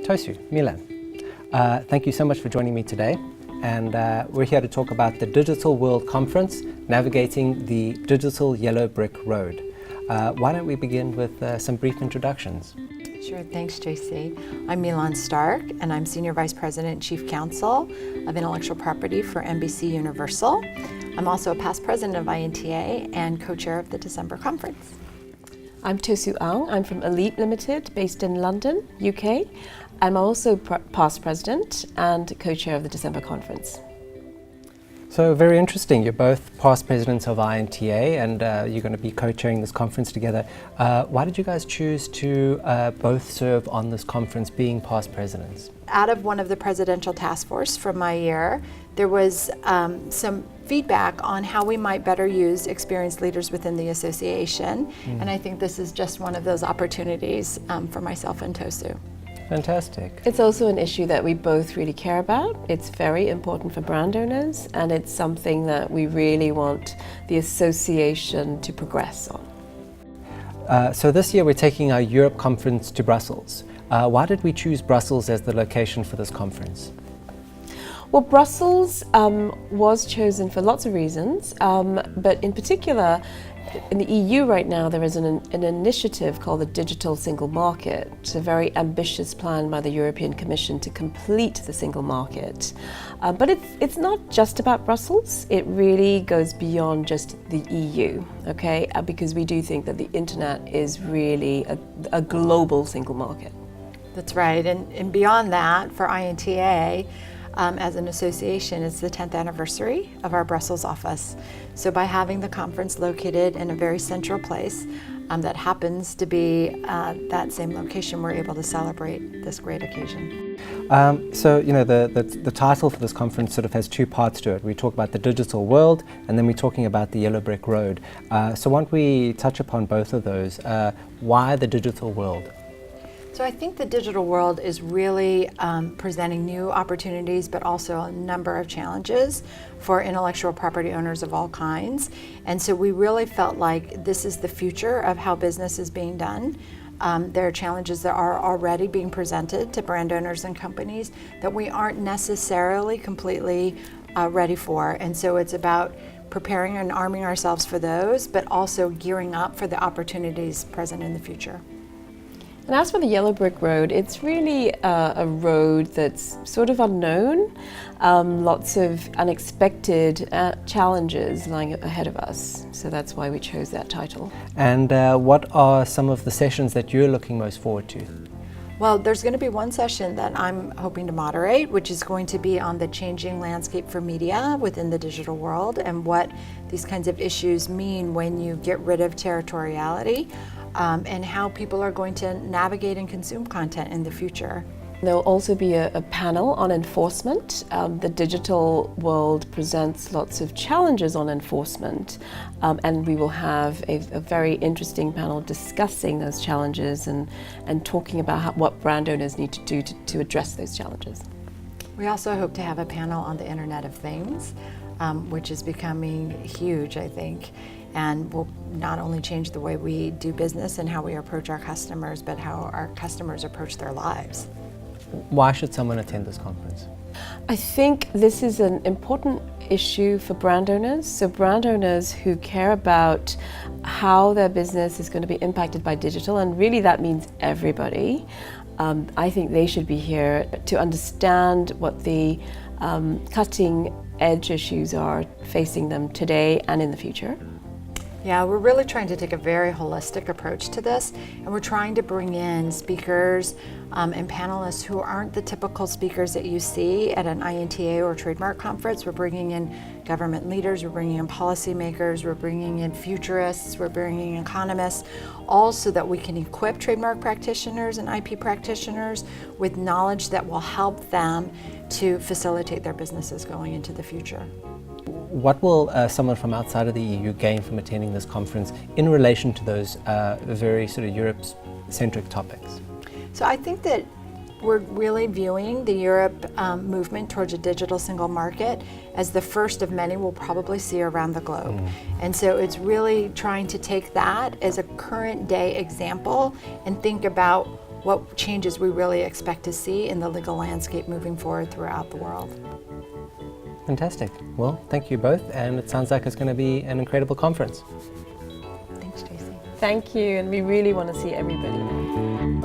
Tosu, Milan. Thank you so much for joining me today. And we're here to talk about the Digital World Conference, Navigating the Digital Yellow Brick Road. Why don't we begin with some brief introductions? Sure, thanks JC. I'm Milan Stark, and I'm Senior Vice President and Chief Counsel of Intellectual Property for NBC Universal. I'm also a past president of INTA and co-chair of the December conference. I'm Tosu Ang. I'm from Elite Limited, based in London, UK. I'm also past president and co-chair of the December conference. So very interesting. You're both past presidents of INTA and you're going to be co-chairing this conference together. Why did you guys choose to both serve on this conference being past presidents? Out of one of the presidential task force from my year, there was some feedback on how we might better use experienced leaders within the association. And I think this is just one of those opportunities for myself and Tosu. Fantastic. It's also an issue that we both really care about. It's very important for brand owners, and it's something that we really want the association to progress on. So this year we're taking our Europe conference to Brussels. Why did we choose Brussels as the location for this conference? Well, Brussels was chosen for lots of reasons, but in particular, in the EU right now, there is an initiative called the Digital Single Market. It's a very ambitious plan by the European Commission to complete the single market. But it's not just about Brussels. It really goes beyond just the EU, okay? Because we do think that the internet is really a global single market. That's right, and beyond that, for INTA, as an association, it's the 10th anniversary of our Brussels office. So by having the conference located in a very central place that happens to be that same location, we're able to celebrate this great occasion. So, you know, the title for this conference sort of has two parts to it. We talk about the digital world, and then we're talking about the yellow brick road. So why don't we touch upon both of those? Why the digital world? So I think the digital world is really presenting new opportunities, but also a number of challenges for intellectual property owners of all kinds. And so we really felt like this is the future of how business is being done. There are challenges that are already being presented to brand owners and companies that we aren't necessarily completely ready for. And so it's about preparing and arming ourselves for those, but also gearing up for the opportunities present in the future. And as for the yellow brick road, it's really a road that's sort of unknown, lots of unexpected challenges lying ahead of us. So that's why we chose that title. And what are some of the sessions that you're looking most forward to? Well, there's going to be one session that I'm hoping to moderate, which is going to be on the changing landscape for media within the digital world and what these kinds of issues mean when you get rid of territoriality. And how people are going to navigate and consume content in the future. There will also be a panel on enforcement. The digital world presents lots of challenges on enforcement, and we will have a very interesting panel discussing those challenges and talking about what brand owners need to do to address those challenges. We also hope to have a panel on the Internet of Things, which is becoming huge, I think, and will not only change the way we do business and how we approach our customers, but how our customers approach their lives. Why should someone attend this conference? I think this is an important issue for brand owners. So brand owners who care about how their business is going to be impacted by digital, and really that means everybody. I think they should be here to understand what the cutting edge issues are facing them today and in the future. Yeah, we're really trying to take a very holistic approach to this, and we're trying to bring in speakers and panelists who aren't the typical speakers that you see at an INTA or trademark conference. We're bringing in government leaders, we're bringing in policymakers, we're bringing in futurists, we're bringing in economists, all so that we can equip trademark practitioners and IP practitioners with knowledge that will help them to facilitate their businesses going into the future. What will someone from outside of the EU gain from attending this conference in relation to those very sort of Europe-centric topics? So I think that we're really viewing the Europe movement towards a digital single market as the first of many we'll probably see around the globe. And so it's really trying to take that as a current day example and think about what changes we really expect to see in the legal landscape moving forward throughout the world. Fantastic. Well, thank you both, and it sounds like it's going to be an incredible conference. Thanks, Tracy. Thank you, and we really want to see everybody there.